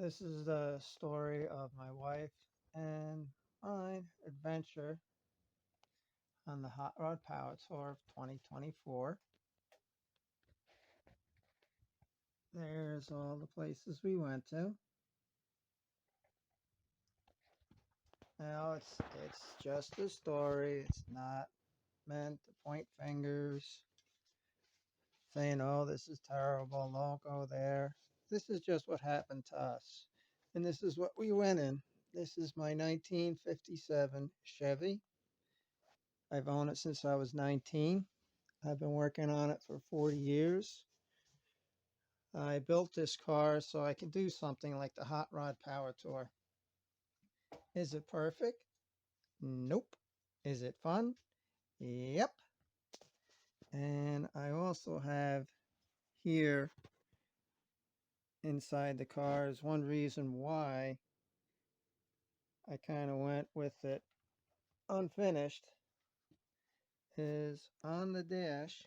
This is the story of my wife and mine adventure on the Hot Rod Power Tour of 2024. There's all the places we went to. Now it's just a story. It's not meant to point fingers, saying, "Oh, this is terrible. Don't go there." This is just what happened to us, and this is what we went in. This is my 1957 Chevy. I've owned it since I was 19. I've been working on it for 40 years. I built this car so I can do something like the Hot Rod Power Tour. Is it perfect? Nope. Is it fun? Yep. And I also have here inside the car is one reason why I kind of went with it unfinished is on the dash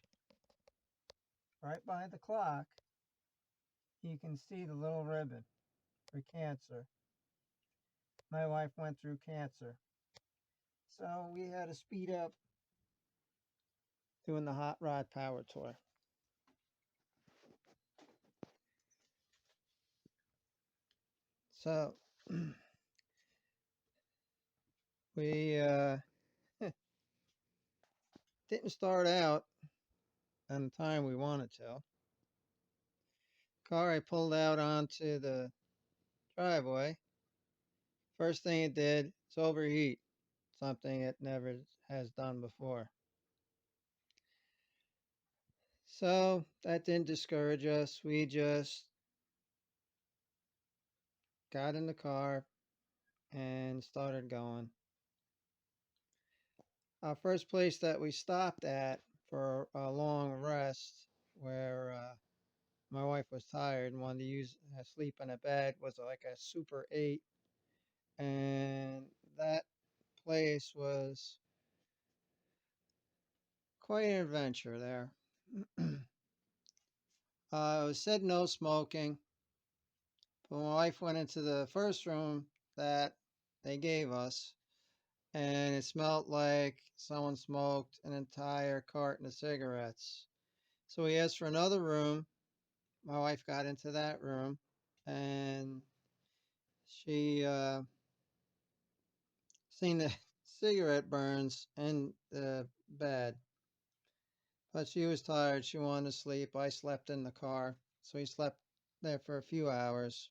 right by the clock you can see the little ribbon for cancer. My wife went through cancer. So we had to speed up doing the Hot Rod Power Tour. So we didn't start out on the time we wanted to. Car I pulled out onto the driveway. First thing it did is overheat, something it never has done before. So that didn't discourage us. We just got in the car and started going. Our first place that we stopped at for a long rest, where my wife was tired and wanted to sleep in a bed, was like a Super 8, and that place was quite an adventure there. It was said no smoking, but my wife went into the first room that they gave us, and it smelled like someone smoked an entire carton of cigarettes. So we asked for another room. My wife got into that room, and she seen the cigarette burns in the bed. But she was tired. She wanted to sleep. I slept in the car. So we slept there for a few hours.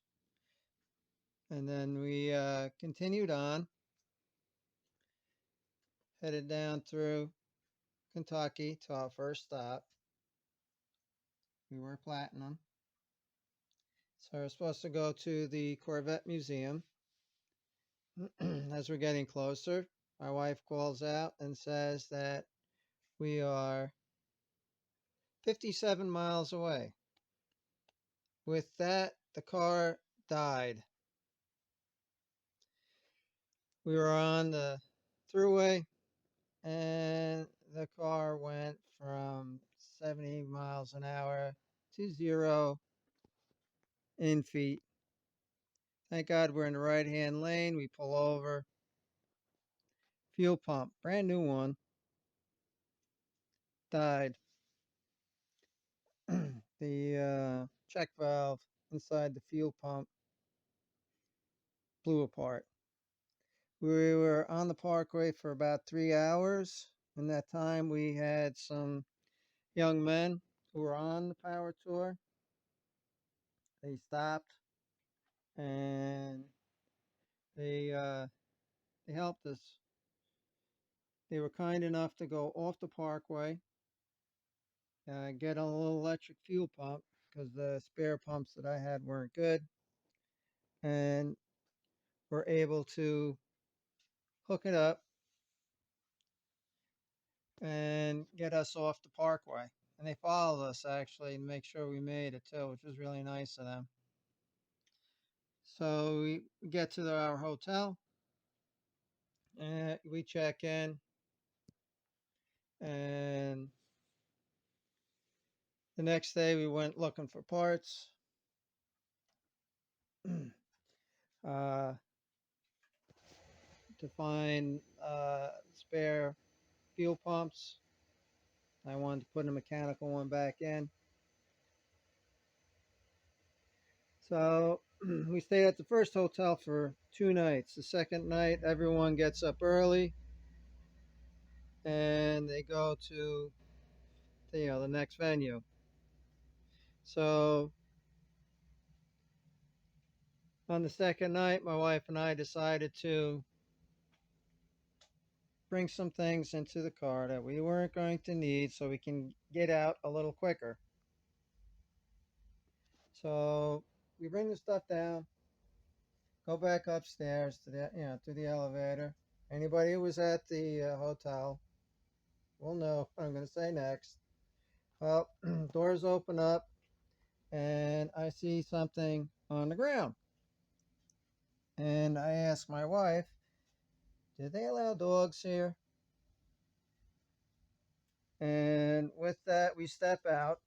And then we continued on, headed down through Kentucky to our first stop. We were Platinum. So we're supposed to go to the Corvette Museum. As we're getting closer, my wife calls out and says that we are 57 miles away. With that, the car died. We were on the thruway and the car went from 70 miles an hour to 0 in feet. Thank God we're in the right hand lane. We pull over. Fuel pump, brand new one, died. The check valve inside the fuel pump blew apart. We were on the parkway for about 3 hours. In that time, we had some young men who were on the power tour. They stopped and they helped us. They were kind enough to go off the parkway, get a little electric fuel pump because the spare pumps that I had weren't good, and were able to hook it up and get us off the parkway. And they followed us actually to make sure we made it too, which was really nice of them. So we get to our hotel and we check in, and the next day we went looking for parts. uh, to find spare fuel pumps. I wanted to put a mechanical one back in. So we stayed at the first hotel for 2 nights. The second night, everyone gets up early and they go to the next venue. So on the second night, my wife and I decided to bring some things into the car that we weren't going to need so we can get out a little quicker. So we bring the stuff down, go back upstairs to the elevator. Anybody who was at the hotel will know what I'm going to say next. Well, doors open up and I see something on the ground. And I ask my wife, did they allow dogs here? And with that, we step out,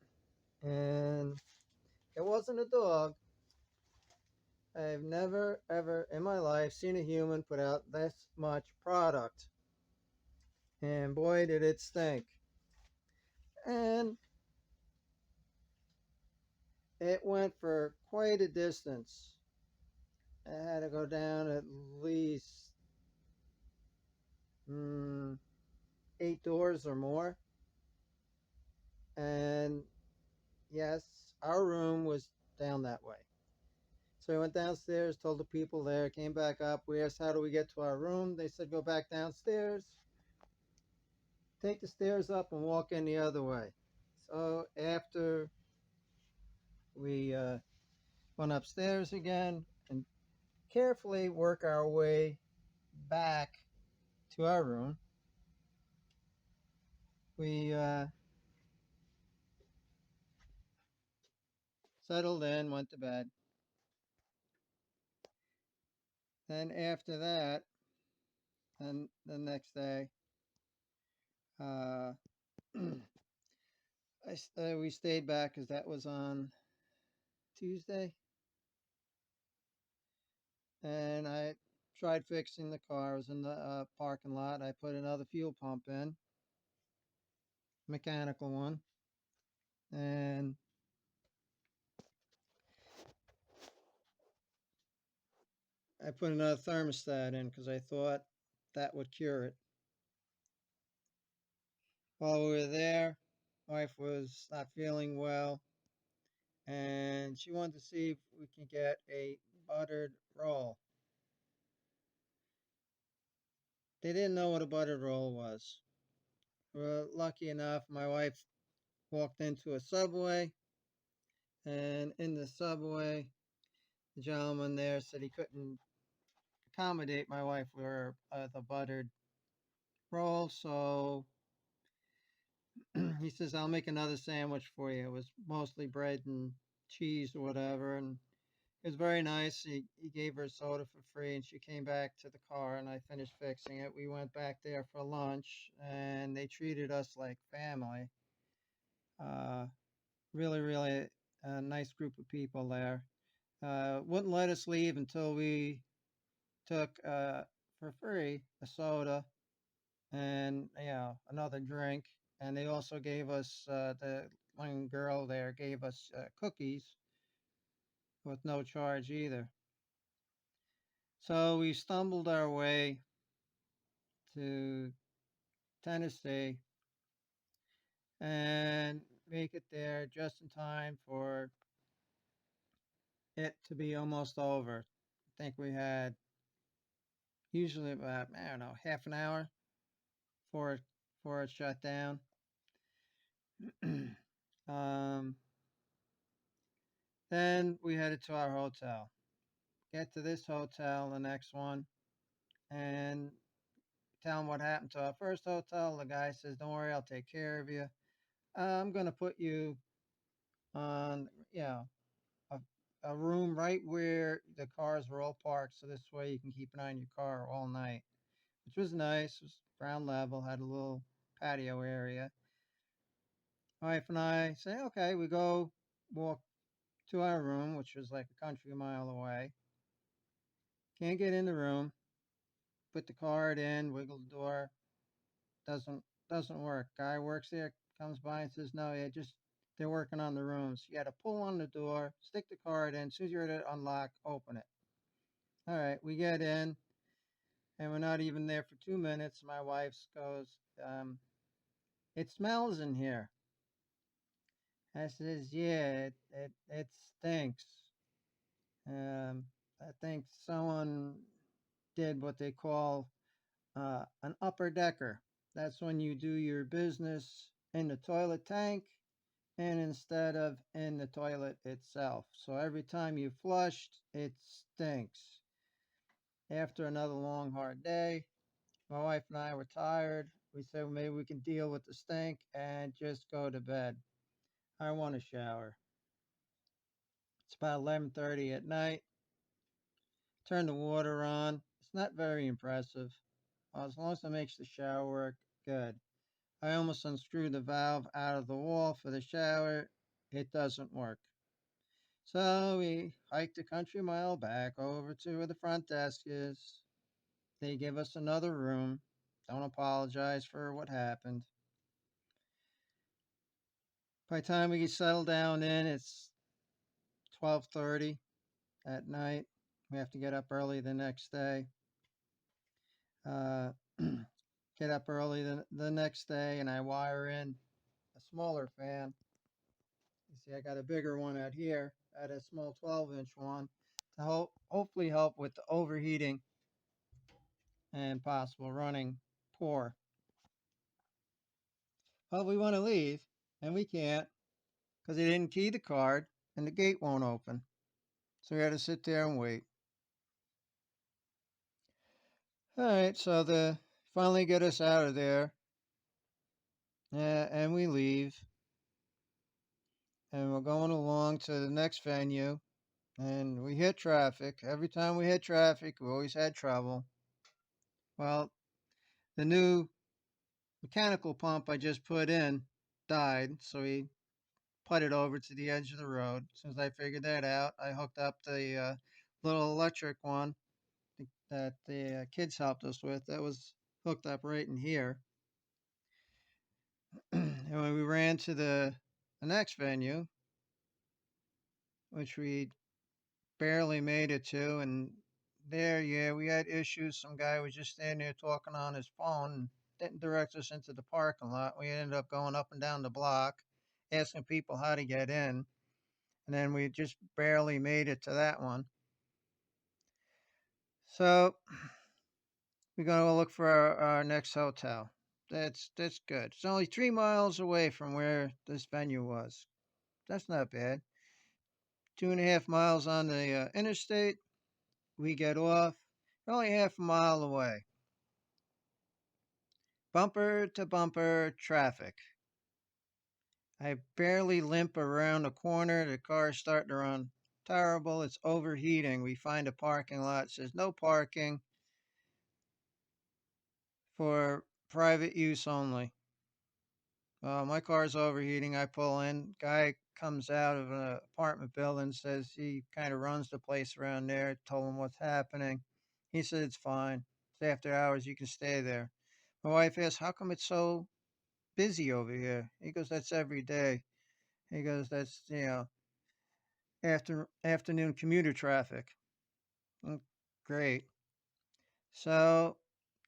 and it wasn't a dog. I've never, ever in my life seen a human put out this much product. And boy, did it stink. And it went for quite a distance. I had to go down at least 8 doors or more. And yes, our room was down that way. So we went downstairs, told the people there, came back up. We asked, how do we get to our room? They said, go back downstairs, take the stairs up, and walk in the other way. So after we went upstairs again and carefully work our way back to our room, we settled in, went to bed. Then after that, and the next day, uh, we stayed back because that was on Tuesday, and I tried fixing the car. I was in the parking lot. I put another fuel pump in, mechanical one, and I put another thermostat in because I thought that would cure it. While we were there, my wife was not feeling well, and she wanted to see if we can get a buttered roll. They didn't know what a buttered roll was. Well, lucky enough, my wife walked into a Subway, and in the Subway, the gentleman there said he couldn't accommodate my wife for the buttered roll, so he says, I'll make another sandwich for you. It was mostly bread and cheese or whatever, and it was very nice. He gave her soda for free, and she came back to the car, and I finished fixing it. We went back there for lunch, and they treated us like family. Uh, really, really a nice group of people there. Wouldn't let us leave until we took for free a soda and another drink. And they also gave us the one girl there gave us cookies with no charge either. So we stumbled our way to Tennessee and make it there just in time for it to be almost over. I think we had usually about, I don't know, half an hour before it shut down. um, then we headed to our hotel. Get to this hotel, the next one, and tell them what happened to our first hotel. The guy says, "Don't worry, I'll take care of you. I'm going to put you on, a, a room right where the cars were all parked, so this way you can keep an eye on your car all night," which was nice. It was ground level, had a little patio area. My wife and I say, okay, we go walk to our room, which was like a country mile away. Can't get in the room. Put the card in, wiggle the door. Doesn't doesn't work. Guy works there, comes by and says, no, yeah, just they're working on the rooms. You got to pull on the door, stick the card in. As soon as you're ready to unlock, open it. All right, we get in, and we're not even there for 2 minutes. My wife goes, it smells in here. I says, yeah, it stinks. I think someone did what they call an upper decker. That's when you do your business in the toilet tank and instead of in the toilet itself. So every time you flushed, it stinks. After another long, hard day, my wife and I were tired. We said well, maybe we can deal with the stink and just go to bed. I want a shower. It's about 11:30 at night. Turn the water on. It's not very impressive. As long as it makes the shower work, good. I almost unscrewed the valve out of the wall for the shower. It doesn't work. So we hiked a country mile back over to where the front desk is. They give us another room. Don't apologize for what happened. By the time we get settled down in, it's 12:30 at night. We have to get up early the next day. Uh, get up early the next day, and I wire in a smaller fan. You see, I got a bigger one out here. I had a small 12-inch one to hopefully help with the overheating and possible running poor. But we want to leave, and we can't because they didn't key the card and the gate won't open. So we had to sit there and wait. All right, so they finally get us out of there, and we leave. And we're going along to the next venue, and we hit traffic. Every time we hit traffic, we always had trouble. Well, the new mechanical pump I just put in died, so we put it over to the edge of the road. As soon as I figured that out, I hooked up the little electric one that the kids helped us with. That was hooked up right in here. And when we ran to the next venue, which we barely made it to, and there, yeah, we had issues. Some guy was just standing there talking on his phone and didn't direct us into the parking lot. We ended up going up and down the block, asking people how to get in. And then we just barely made it to that one. So we're going to look for our next hotel. That's good. It's only 3 miles away from where this venue was. That's not bad. 2.5 miles on the interstate. We get off. We're only half a mile away. Bumper to bumper traffic. I barely limp around the corner. The car's starting to run terrible. It's overheating. We find a parking lot. It says no parking for private use only. My car's overheating. I pull in. Guy comes out of an apartment building, says he kind of runs the place around there. Told him what's happening. He said it's fine. It's after hours. You can stay there. My wife asks, how come it's so busy over here? He goes, that's every day. He goes, that's, afternoon commuter traffic. Great. So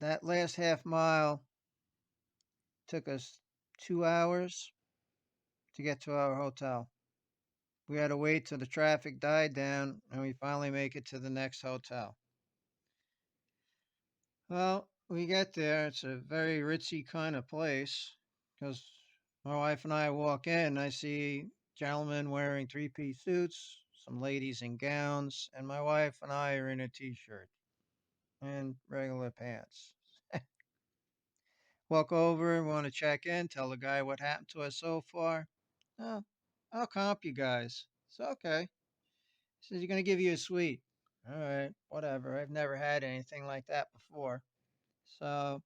that last half mile took us 2 hours to get to our hotel. We had to wait till the traffic died down and we finally make it to the next hotel. Well, we get there. It's a very ritzy kind of place because my wife and I walk in. I see gentlemen wearing three-piece suits, some ladies in gowns, and my wife and I are in a t-shirt and regular pants. Walk over and want to check in, tell the guy what happened to us so far. Oh, I'll comp you guys. It's okay. He says, you're going to give you a suite. All right, whatever. I've never had anything like that before. So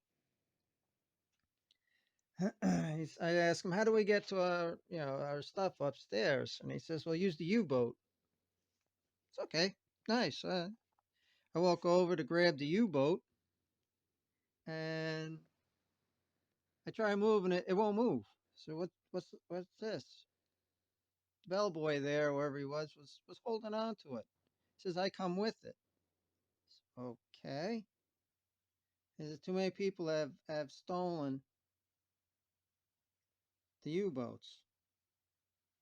I ask him, how do we get to our stuff upstairs? And he says, well, use the U-boat. It's okay. Nice. I walk over to grab the U-boat, and I try moving it. It won't move. So what's this? The bellboy there, wherever he was holding on to it. He says, "I come with it." Okay. There's too many people have stolen the U-boats.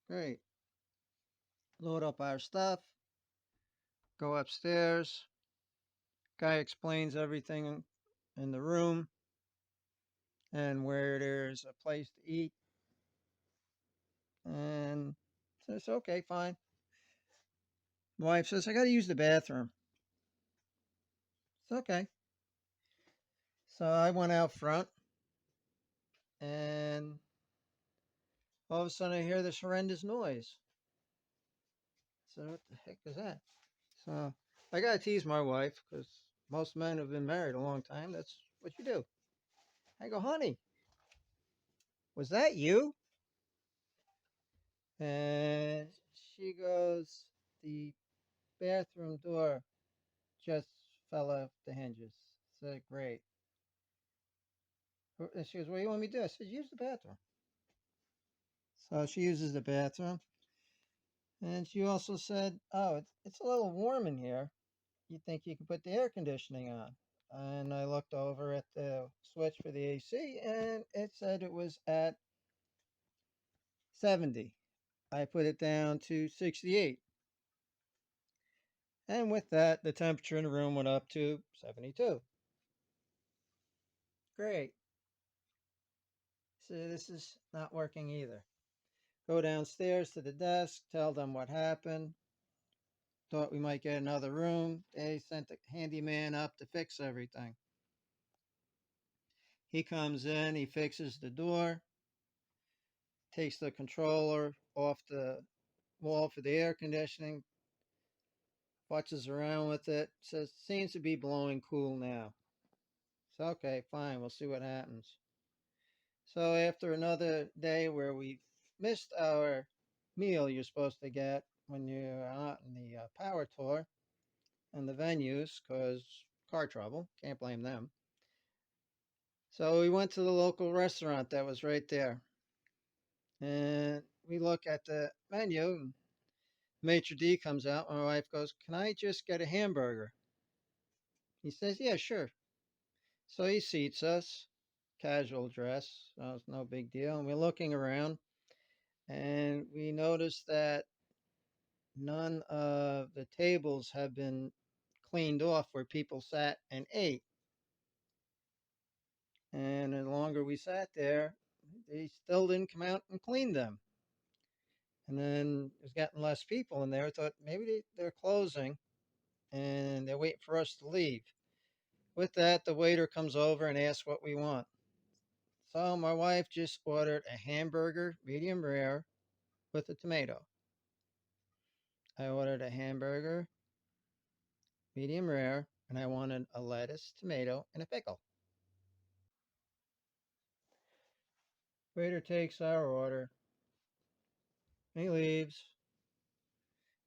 Great. Load up our stuff. Go upstairs. Guy explains everything in the room and where there's a place to eat. And says, okay, fine. My wife says, I got to use the bathroom. It's okay. So I went out front, and all of a sudden I hear this horrendous noise. So what the heck is that? So I got to tease my wife because most men have been married a long time. That's what you do. I go, honey, was that you? And she goes, the bathroom door just fell off the hinges. I said, great. And she goes, what do you want me to do? I said, use the bathroom. So she uses the bathroom. And she also said, oh, it's a little warm in here. You think you could put the air conditioning on? And I looked over at the switch for the AC, and it said it was at 70. I put it down to 68. And with that, the temperature in the room went up to 72. Great. So this is not working either. Go downstairs to the desk, tell them what happened. Thought we might get another room. They sent the handyman up to fix everything. He comes in, he fixes the door, takes the controller off the wall for the air conditioning, watches around with it, says, seems to be blowing cool now. So, okay, fine, we'll see what happens. So after another day where we missed our meal you're supposed to get when you're out in the power tour and the venues, because car trouble, can't blame them. So we went to the local restaurant that was right there. And we look at the menu, and maitre d' comes out. My wife goes, can I just get a hamburger? He says, yeah, sure. So he seats us, casual dress, so it's no big deal. And we're looking around, and we notice that none of the tables have been cleaned off where people sat and ate. And the longer we sat there, they still didn't come out and clean them. And then there's getting less people in there. I thought maybe they're closing and they're waiting for us to leave. With that, the waiter comes over and asks what we want. So my wife just ordered a hamburger, medium rare, with a tomato. I ordered a hamburger, medium rare, and I wanted a lettuce, tomato, and a pickle. Waiter takes our order. He leaves.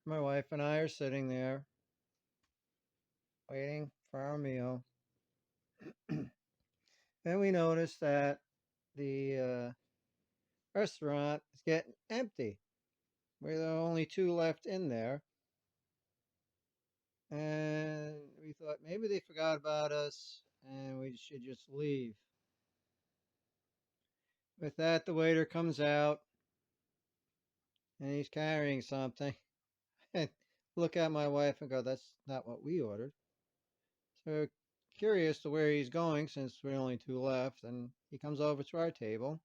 My wife and I are sitting there waiting for our meal. Then we notice that the restaurant is getting empty. We're the only two left in there. And we thought maybe they forgot about us and we should just leave. With that, the waiter comes out and he's carrying something. And look at my wife and go, that's not what we ordered. So we're curious to where he's going since we're only two left. And he comes over to our table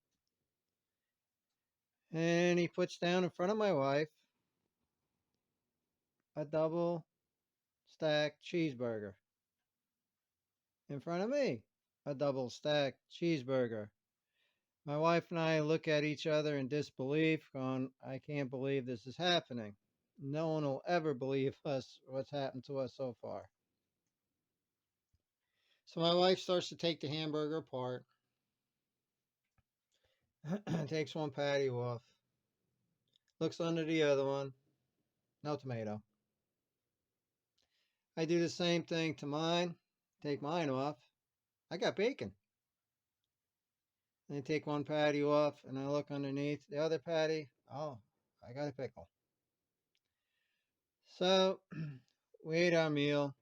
and he puts down in front of my wife a double stacked cheeseburger. In front of me, a double stacked cheeseburger. My wife and I look at each other in disbelief, going, I can't believe this is happening. No one will ever believe us what's happened to us so far. So my wife starts to take the hamburger apart, takes one patty off, looks under the other one, no tomato. I do the same thing to mine. Take mine off. I got bacon. And I take one patty off and I look underneath the other patty. Oh, I got a pickle. So we ate our meal,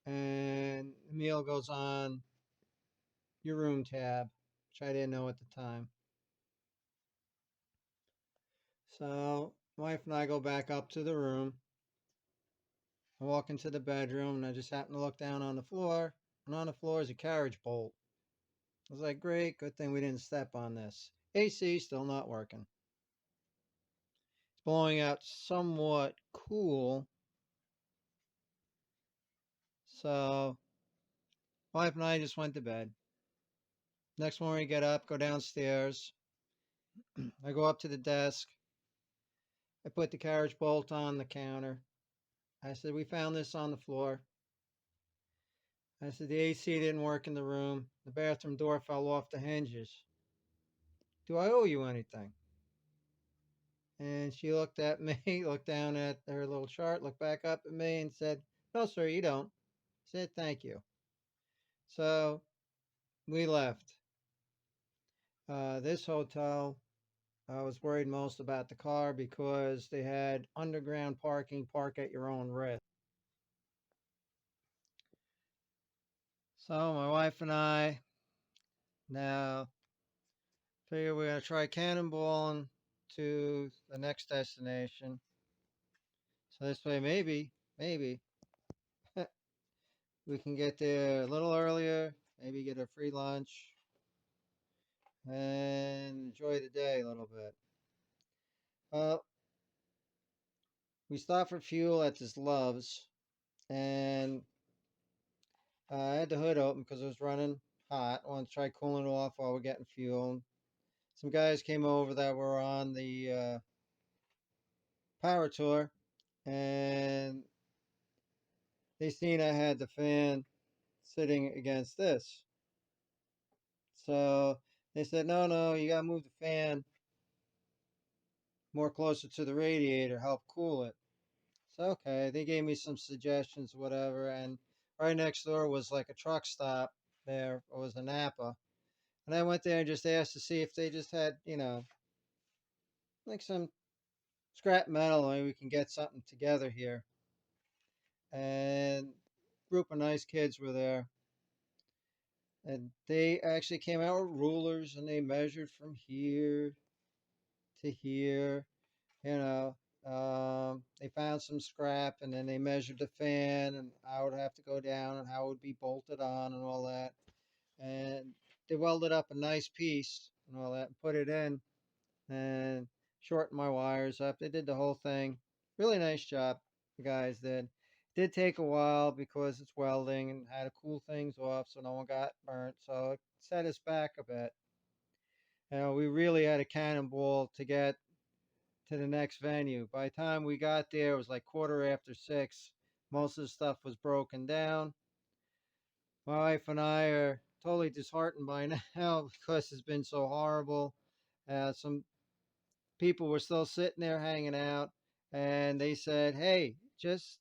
and the meal goes on your room tab, which I didn't know at the time. So my wife and I go back up to the room. I walk into the bedroom and I just happen to look down on the floor, and on the floor is a carriage bolt. I was like, great, good thing we didn't step on this. AC still not working. It's blowing out somewhat cool. So my wife and I just went to bed. Next morning, we get up, go downstairs. I go up to the desk. I put the carriage bolt on the counter. I said, we found this on the floor. I said, the AC didn't work in the room. The bathroom door fell off the hinges. Do I owe you anything? And she looked at me, looked down at her little chart, looked back up at me and said, no, sir, you don't. I said, thank you. So we left. This hotel, I was worried most about the car because they had underground parking, park at your own risk. So my wife and I now figure we're gonna try cannonballing to the next destination. So this way, maybe we can get there a little earlier, maybe get a free lunch, and enjoy the day a little bit. Well, we stopped for fuel at this Love's, and I had the hood open because it was running hot. I wanted to try cooling it off while we're getting fuel. Some guys came over that were on the power tour, and they seen I had the fan sitting against this. So they said, no, you gotta move the fan more closer to the radiator, help cool it. So okay, they gave me some suggestions, whatever, and right next door was like a truck stop there. It was a Napa. And I went there and just asked to see if they just had, like some scrap metal, maybe we can get something together here. And a group of nice kids were there. And they actually came out with rulers and they measured from here to here. You know, they found some scrap and then they measured the fan and how it would have to go down and how it would be bolted on and all that. And they welded up a nice piece and all that and put it in and shortened my wires up. They did the whole thing. Really nice job, the guys did. Did take a while because it's welding and had to cool things off so no one got burnt. So it set us back a bit. We really had a cannonball to get to the next venue. By the time we got there, it was like 6:15. Most of the stuff was broken down. My wife and I are totally disheartened by now because it's been so horrible. Some people were still sitting there hanging out, and they said, "Hey, just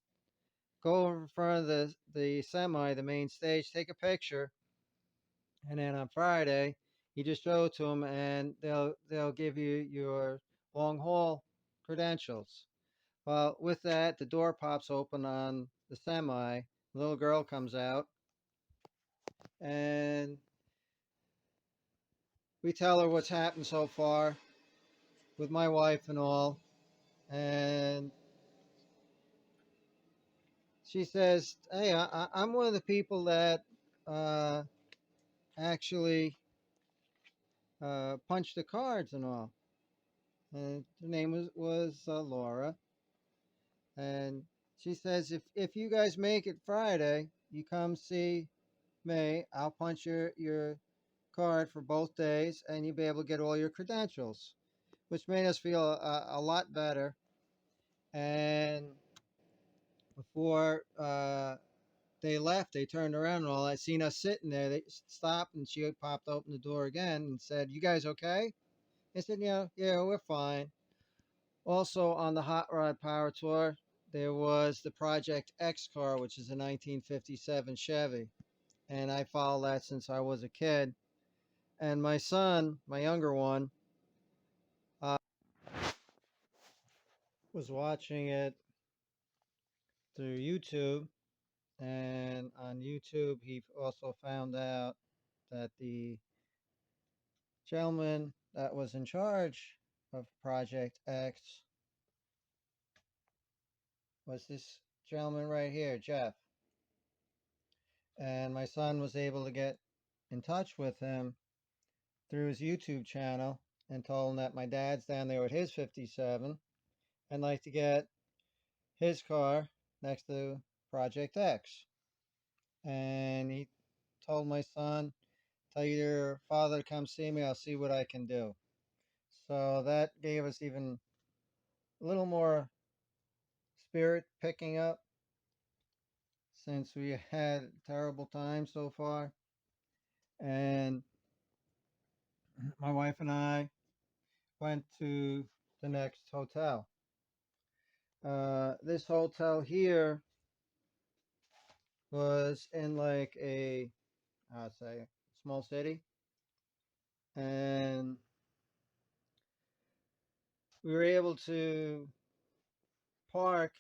go in front of the semi, the main stage, take a picture, and then on Friday, you just show it to them, and they'll give you your long haul credentials." Well, with that, the door pops open on the semi. The little girl comes out, and we tell her what's happened so far with my wife and all, and she says, "Hey, I'm one of the people that uh, actually punched the cards and all." And her name was Laura, and she says, "If you guys make it Friday, you come see me. I'll punch your card for both days, and you'll be able to get all your credentials," which made us feel a lot better. And before they left, they turned around and all. I seen us sitting there. They stopped and she popped open the door again and said, "You guys okay?" I said, "Yeah, we're fine." Also on the Hot Rod Power Tour, there was the Project X car, which is a 1957 Chevy. And I followed that since I was a kid. And my son, my younger one, uh, was watching it through YouTube. And on YouTube, he also found out that the gentleman that was in charge of Project X was this gentleman right here, Jeff. And my son was able to get in touch with him through his YouTube channel and told him that my dad's down there with his 57 and like to get his car next to Project X. And he told my son, tell your father to come see me, I'll see what I can do. So that gave us even a little more spirit picking up since we had a terrible time so far. And my wife and I went to the next hotel. This hotel here was in like a, I'd say, small city. And we were able to park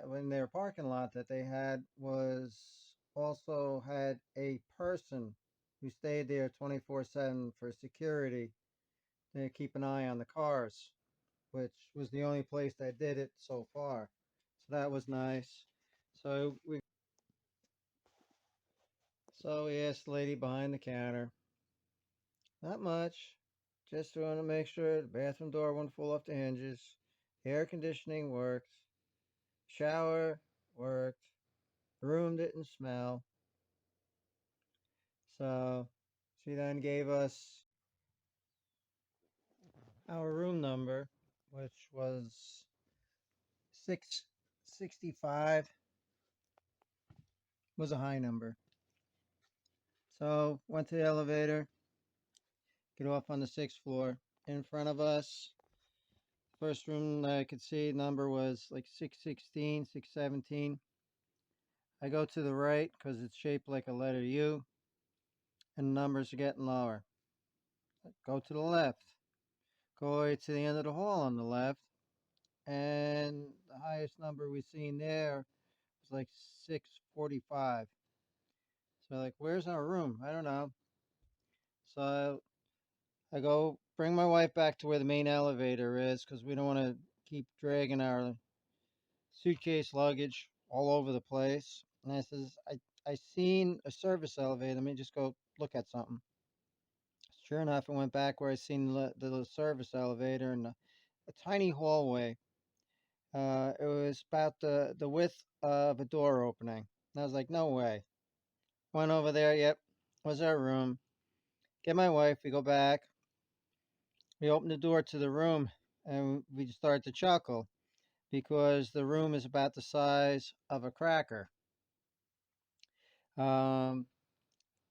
when their parking lot that they had was also had a person who stayed there 24/7 for security to keep an eye on the cars, which was the only place that did it so far. So that was nice. So we asked the lady behind the counter, not much, just want to make sure the bathroom door wouldn't fall off the hinges, air conditioning worked, shower worked, the room didn't smell. So she then gave us our room number, which was 665, was a high number. So went to the elevator, get off on the 6th floor. In front of us, first room that I could see, number was like 616, 617. I go to the right because it's shaped like a letter U, and the numbers are getting lower. Go to the left. Go all the way to the end of the hall on the left, and the highest number we've seen there was like 645. So like, where's our room? I don't know. So I go bring my wife back to where the main elevator is because we don't want to keep dragging our suitcase luggage all over the place. And I says, I seen a service elevator. Let me just go look at something. Sure enough, I went back where I seen the service elevator and a tiny hallway. It was about the width of a door opening. And I was like, no way. Went over there. Yep, was our room. Get my wife. We go back. We open the door to the room, and we start to chuckle because the room is about the size of a cracker. Um,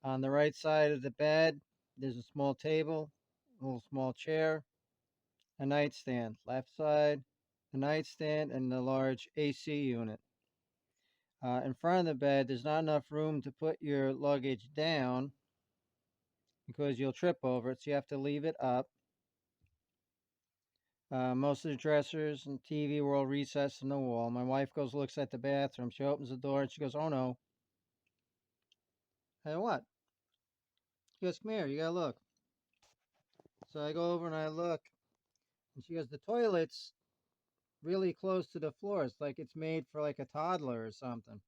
on the right side of the bed, there's a small table, a little small chair, a nightstand. Left side, a nightstand, and a large AC unit. In front of the bed, there's not enough room to put your luggage down because you'll trip over it, so you have to leave it up. Most of the dressers and TV were all recessed in the wall. My wife goes, looks at the bathroom. She opens the door and she goes, oh no. Hey, what? She goes, come here, you gotta look. So I go over and I look, and she goes, the toilet's really close to the floor. It's like it's made for like a toddler or something.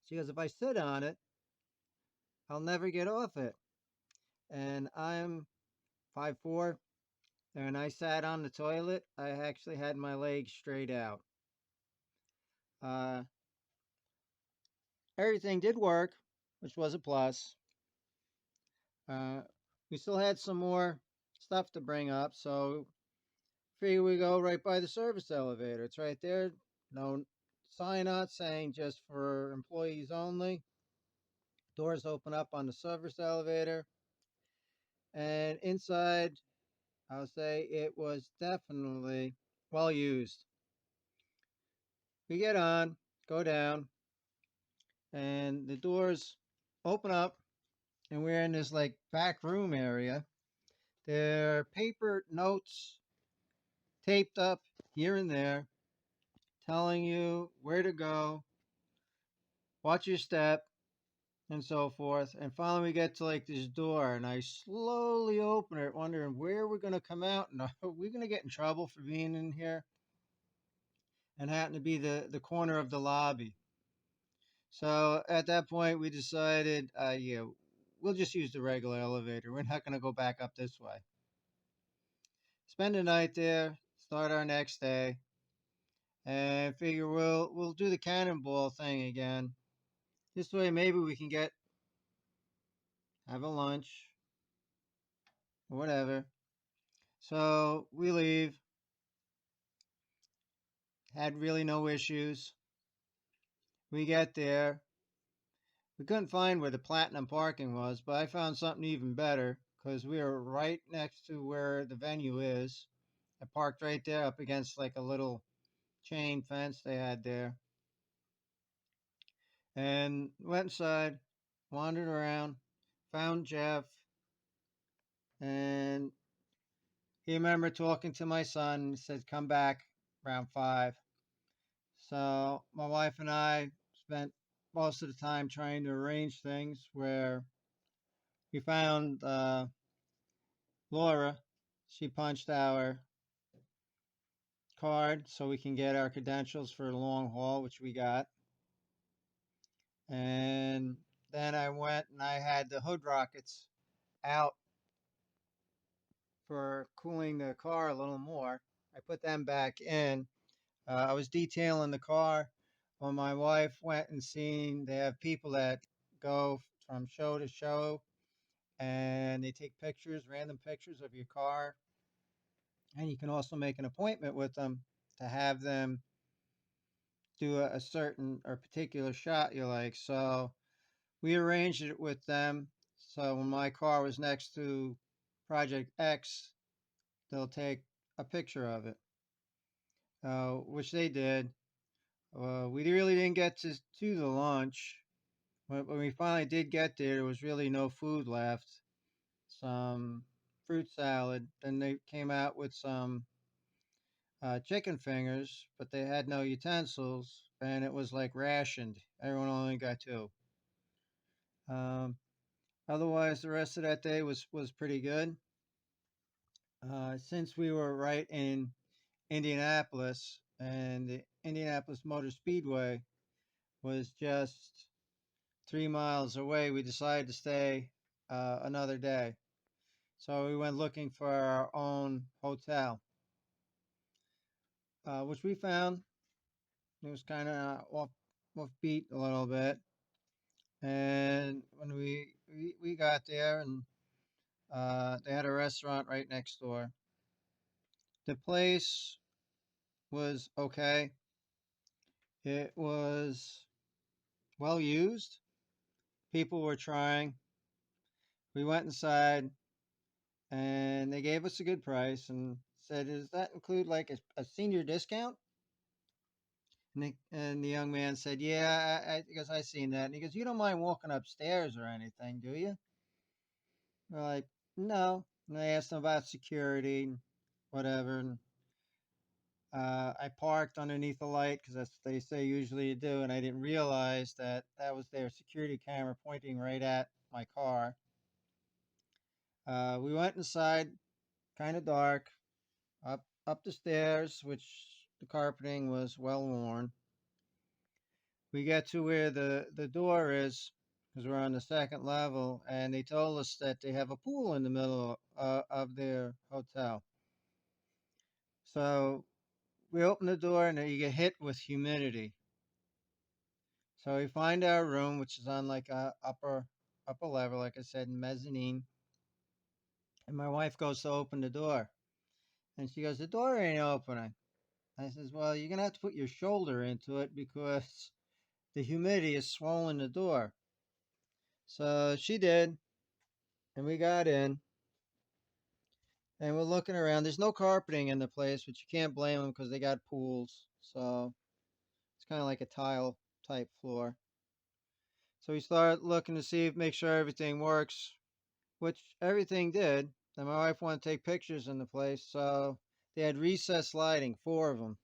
She goes, if I sit on it, I'll never get off it. And I'm 5'4", and I sat on the toilet. I actually had my legs straight out. Uh, Everything did work, which was a plus. Uh, we still had some more stuff to bring up, so here we go right by the service elevator. It's right there. No sign out saying just for employees only. Doors open up on the service elevator. And inside, I'll say it was definitely well used. We get on, go down, and the doors open up, and we're in this like back room area. There are paper notes taped up here and there telling you where to go, watch your step, and so forth. And finally, we get to like this door, and I slowly open it, wondering where we're going to come out, and are we going to get in trouble for being in here? And happened to be the corner of the lobby. So at that point, we decided, yeah, we'll just use the regular elevator. We're not going to go back up this way. Spend the night there, start our next day, and figure we'll do the cannonball thing again. This way, maybe we can have a lunch or whatever. So we leave. Had really no issues. We get there. We couldn't find where the Platinum parking was, but I found something even better because we were right next to where the venue is. I parked right there up against like a little chain fence they had there and went inside, wandered around, found Jeff, and he remembered talking to my son and said, come back around 5. So my wife and I spent most of the time trying to arrange things where we found Laura. She punched our card so we can get our credentials for the long haul, which we got. And then I went and I had the hood rockets out for cooling the car a little more. I put them back in. I was detailing the car when my wife went and seen they have people that go from show to show and they take pictures, random pictures of your car. And you can also make an appointment with them to have them do a certain or particular shot you like. So we arranged it with them. So when my car was next to Project X, they'll take a picture of it, which they did. We really didn't get to the lunch. When we finally did get there, there was really no food left. Some fruit salad. Then they came out with some chicken fingers, but they had no utensils, and it was like rationed. Everyone only got 2. Um, Otherwise, the rest of that day was pretty good. Since we were right in Indianapolis, and the Indianapolis Motor Speedway was just 3 miles away, we decided to stay another day. So we went looking for our own hotel, which we found. It was kind of offbeat a little bit. And when we got there, and they had a restaurant right next door. The place was okay. It was well used. People were trying. We went inside, and they gave us a good price and said, "Does that include like a senior discount?" And the young man said, "Yeah, because I seen that." And he goes, "You don't mind walking upstairs or anything, do you?" We're like, "No." And I asked him about security and whatever. And I parked underneath the light because that's what they say usually you do, and I didn't realize that that was their security camera pointing right at my car. We went inside, kind of dark, up the stairs, which the carpeting was well worn. We get to where the door is because we're on the second level, and they told us that they have a pool in the middle of their hotel. So we open the door, and then you get hit with humidity. So we find our room, which is on like a upper level, like I said, mezzanine. And my wife goes to open the door, and she goes, "The door ain't opening." I says, "Well, you're gonna have to put your shoulder into it because the humidity is swollen the door." So she did, and we got in, and we're looking around. There's no carpeting in the place, which you can't blame them because they got pools. So It's kind of like a tile type floor. So we started looking to see if make sure everything works, which everything did. And my wife wanted to take pictures in the place, so they had recessed lighting, 4 of them.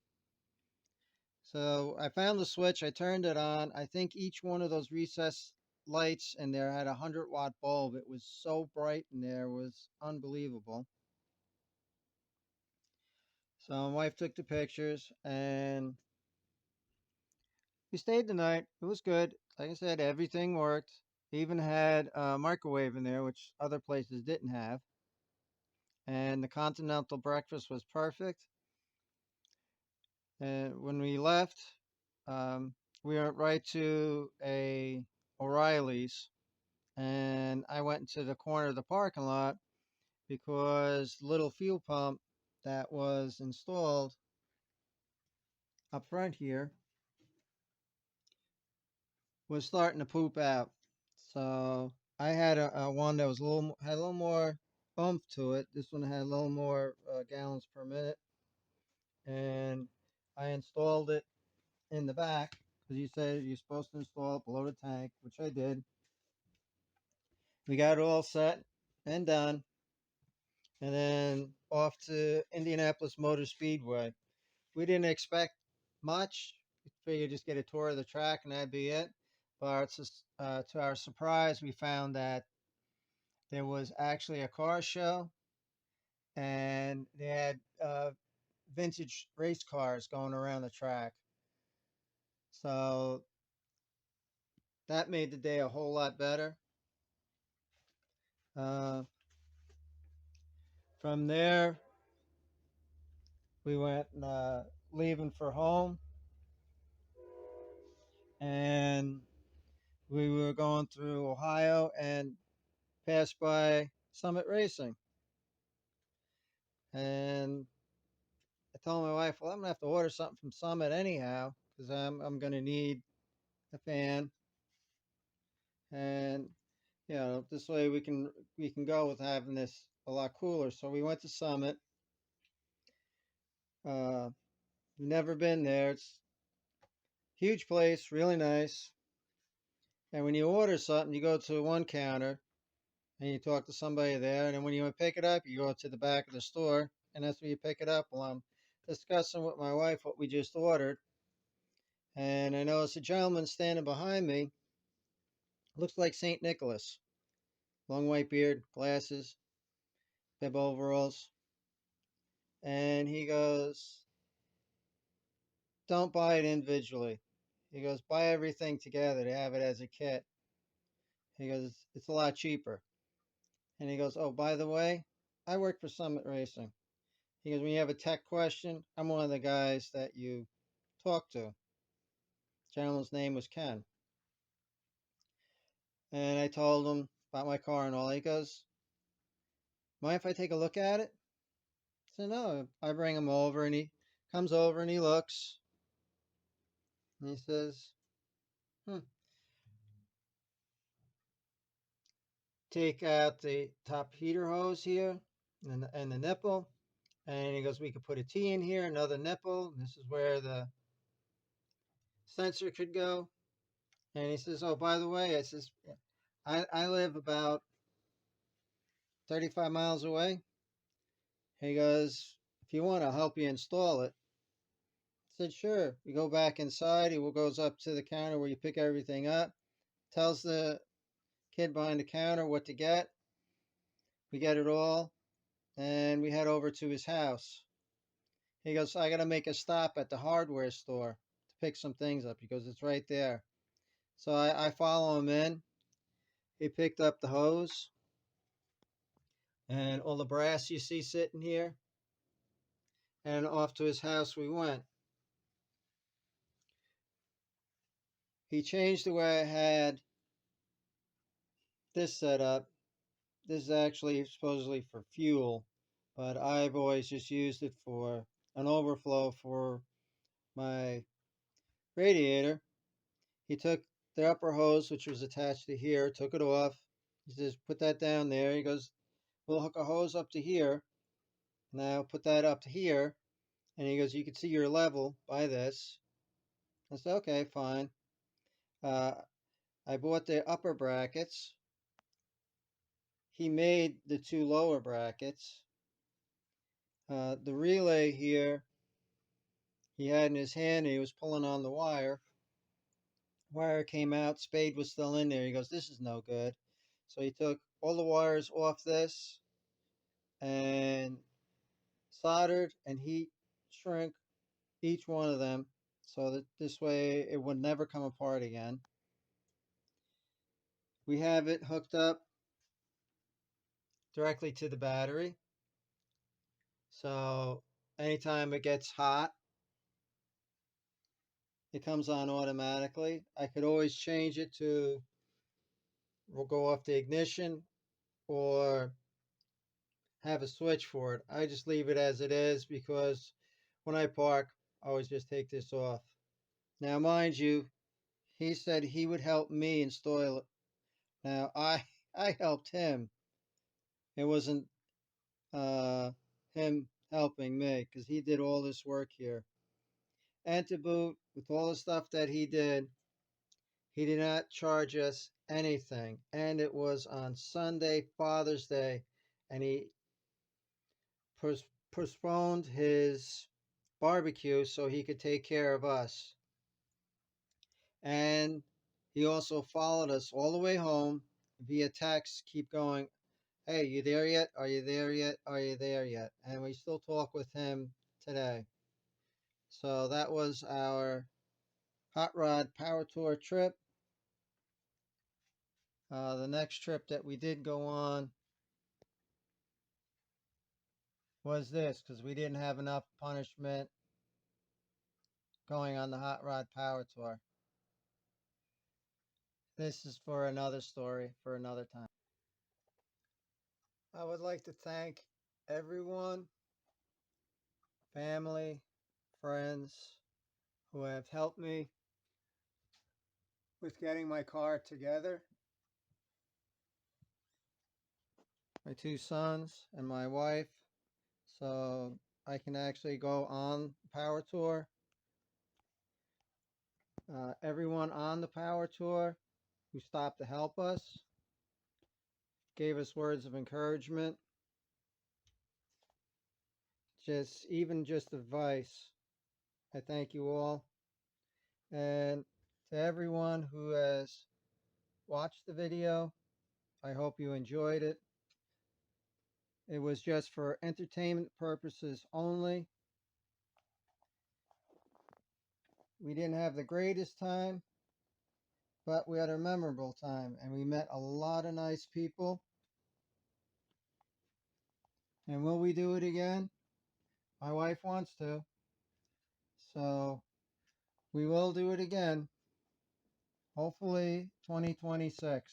So I found the switch, I turned it on. I think each one of those recessed lights in there had a 100-watt bulb. It was so bright in there, it was unbelievable. So my wife took the pictures and we stayed the night. It was good. Like I said, everything worked. They even had a microwave in there, which other places didn't have. And the continental breakfast was perfect. And when we left, um, we went right to a O'Reilly's, and I went into the corner of the parking lot because the little fuel pump that was installed up front here was starting to poop out. So I had a one that was had a little more oomph to it. This one had a little more gallons per minute, and I installed it in the back because you said you're supposed to install it below the tank, which I did. We got it all set and done, and then off to Indianapolis Motor Speedway. We didn't expect much. We figured just get a tour of the track and that'd be it. But to our surprise, we found that there was actually a car show, and they had vintage race cars going around the track. So that made the day a whole lot better. Uh, from there, we went leaving for home, and we were going through Ohio and passed by Summit Racing. And I told my wife, well, I'm gonna have to order something from Summit anyhow, because I'm gonna need a fan, and this way we can go with having this a lot cooler. So we went to Summit. Uh, we've never been there. It's a huge place, really nice. And when you order something, you go to one counter and you talk to somebody there, and then when you want to pick it up, you go to the back of the store, and that's where you pick it up. Well, I'm discussing with my wife what we just ordered, and I noticed a gentleman standing behind me. Looks like St. Nicholas. Long white beard, glasses, bib overalls. And he goes, don't buy it individually. He goes, buy everything together to have it as a kit. He goes, it's a lot cheaper. And he goes, oh, by the way, I work for Summit Racing. He goes, when you have a tech question, I'm one of the guys that you talk to. The gentleman's name was Ken. And I told him about my car and all. He goes, mind if I take a look at it? I said, no. I bring him over, and he comes over and he looks. And he says, hmm. Take out the top heater hose here and the nipple. And he goes, we could put a T in here, another nipple. This is where the sensor could go. And he says, oh, by the way, I says, I live about 35 miles away. He goes, if you want, I'll help you install it. I said, sure. We go back inside. He goes up to the counter where you pick everything up, tells the kid behind the counter what to get. We get it all, and we head over to his house. He goes, I got to make a stop at the hardware store to pick some things up. He goes, it's right there. So I follow him in. He picked up the hose and all the brass you see sitting here. And off to his house we went. He changed the way I had this set up. This is actually supposedly for fuel, but I've always just used it for an overflow for my radiator. He took the upper hose, which was attached to here, took it off. He says, put that down there. He goes, we'll hook a hose up to here. Now put that up to here. And he goes, you can see your level by this. I said, okay, fine. I bought the upper brackets. He made the two lower brackets. The relay here, he had in his hand, and he was pulling on the wire. Wire came out, spade was still in there. He goes, this is no good. So he took all the wires off this and soldered and heat shrink each one of them so that this way it would never come apart again. We have it hooked up directly to the battery. So anytime it gets hot, it comes on automatically. I could always change it to, we'll go off the ignition or have a switch for it. I just leave it as it is because when I park, I always just take this off. Now, mind you, he said he would help me install it. Now, I helped him. It wasn't him helping me because he did all this work here. And to boot, with all the stuff that he did not charge us anything. And it was on Sunday, Father's Day, and he postponed his barbecue so he could take care of us. And he also followed us all the way home via text, keep going, hey, you there yet? Are you there yet? Are you there yet? And we still talk with him today. So that was our Hot Rod Power Tour trip. The next trip that we did go on was this, because we didn't have enough punishment going on the Hot Rod Power Tour. This is for another story, for another time. I would like to thank everyone, family, friends, who have helped me with getting my car together. My two sons and my wife, so I can actually go on the power tour. Everyone on the power tour who stopped to help us, gave us words of encouragement, even just advice. I thank you all. And to everyone who has watched the video, I hope you enjoyed it. It was just for entertainment purposes only. We didn't have the greatest time, but we had a memorable time, and we met a lot of nice people. And will we do it again? My wife wants to. So we will do it again. Hopefully 2026.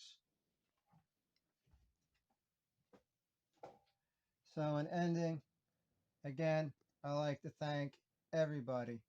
So in ending, again, I like to thank everybody.